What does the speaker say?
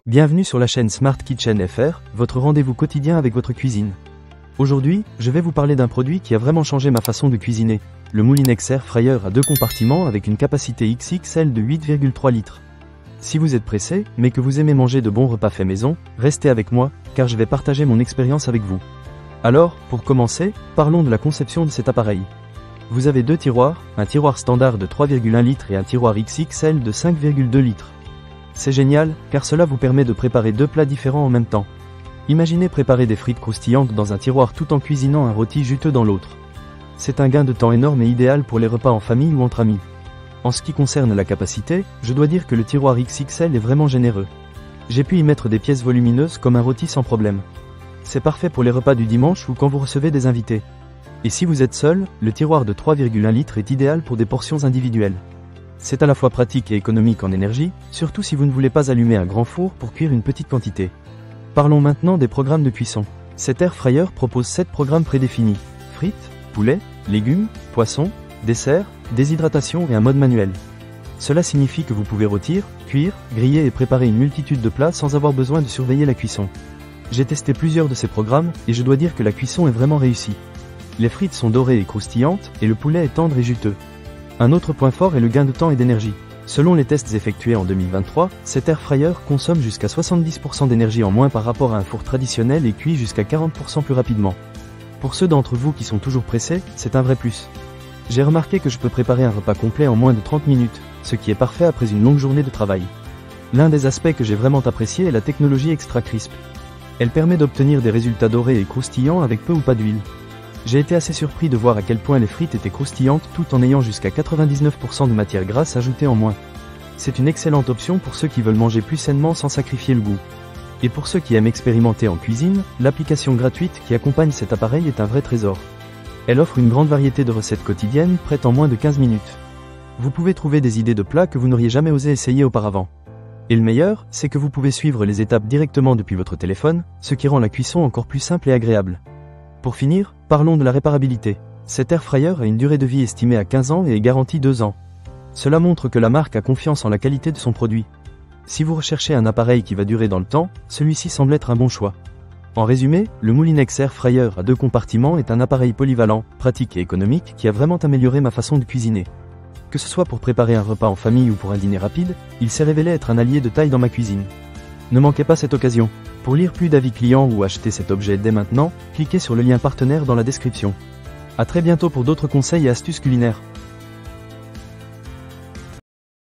Bienvenue sur la chaîne Smart Kitchen FR, votre rendez-vous quotidien avec votre cuisine. Aujourd'hui, je vais vous parler d'un produit qui a vraiment changé ma façon de cuisiner, le Moulinex Air Fryer à 2 compartiments avec une capacité XXL de 8,3 litres. Si vous êtes pressé, mais que vous aimez manger de bons repas faits maison, restez avec moi, car je vais partager mon expérience avec vous. Alors, pour commencer, parlons de la conception de cet appareil. Vous avez deux tiroirs, un tiroir standard de 3,1 litres et un tiroir XXL de 5,2 litres. C'est génial, car cela vous permet de préparer deux plats différents en même temps. Imaginez préparer des frites croustillantes dans un tiroir tout en cuisinant un rôti juteux dans l'autre. C'est un gain de temps énorme et idéal pour les repas en famille ou entre amis. En ce qui concerne la capacité, je dois dire que le tiroir XXL est vraiment généreux. J'ai pu y mettre des pièces volumineuses comme un rôti sans problème. C'est parfait pour les repas du dimanche ou quand vous recevez des invités. Et si vous êtes seul, le tiroir de 3,1 litres est idéal pour des portions individuelles. C'est à la fois pratique et économique en énergie, surtout si vous ne voulez pas allumer un grand four pour cuire une petite quantité. Parlons maintenant des programmes de cuisson. Cet Air Fryer propose 7 programmes prédéfinis. Frites, poulet, légumes, poissons, dessert, déshydratation et un mode manuel. Cela signifie que vous pouvez rôtir, cuire, griller et préparer une multitude de plats sans avoir besoin de surveiller la cuisson. J'ai testé plusieurs de ces programmes et je dois dire que la cuisson est vraiment réussie. Les frites sont dorées et croustillantes et le poulet est tendre et juteux. Un autre point fort est le gain de temps et d'énergie. Selon les tests effectués en 2023, cet Air Fryer consomme jusqu'à 70% d'énergie en moins par rapport à un four traditionnel et cuit jusqu'à 40% plus rapidement. Pour ceux d'entre vous qui sont toujours pressés, c'est un vrai plus. J'ai remarqué que je peux préparer un repas complet en moins de 30 minutes, ce qui est parfait après une longue journée de travail. L'un des aspects que j'ai vraiment apprécié est la technologie Extra Crisp. Elle permet d'obtenir des résultats dorés et croustillants avec peu ou pas d'huile. J'ai été assez surpris de voir à quel point les frites étaient croustillantes tout en ayant jusqu'à 99% de matière grasse ajoutée en moins. C'est une excellente option pour ceux qui veulent manger plus sainement sans sacrifier le goût. Et pour ceux qui aiment expérimenter en cuisine, l'application gratuite qui accompagne cet appareil est un vrai trésor. Elle offre une grande variété de recettes quotidiennes prêtes en moins de 15 minutes. Vous pouvez trouver des idées de plats que vous n'auriez jamais osé essayer auparavant. Et le meilleur, c'est que vous pouvez suivre les étapes directement depuis votre téléphone, ce qui rend la cuisson encore plus simple et agréable. Pour finir, parlons de la réparabilité. Cet Air Fryer a une durée de vie estimée à 15 ans et est garantie 2 ans. Cela montre que la marque a confiance en la qualité de son produit. Si vous recherchez un appareil qui va durer dans le temps, celui-ci semble être un bon choix. En résumé, le Moulinex Air Fryer à 2 compartiments est un appareil polyvalent, pratique et économique qui a vraiment amélioré ma façon de cuisiner. Que ce soit pour préparer un repas en famille ou pour un dîner rapide, il s'est révélé être un allié de taille dans ma cuisine. Ne manquez pas cette occasion. Pour lire plus d'avis clients ou acheter cet objet dès maintenant, cliquez sur le lien partenaire dans la description. À très bientôt pour d'autres conseils et astuces culinaires.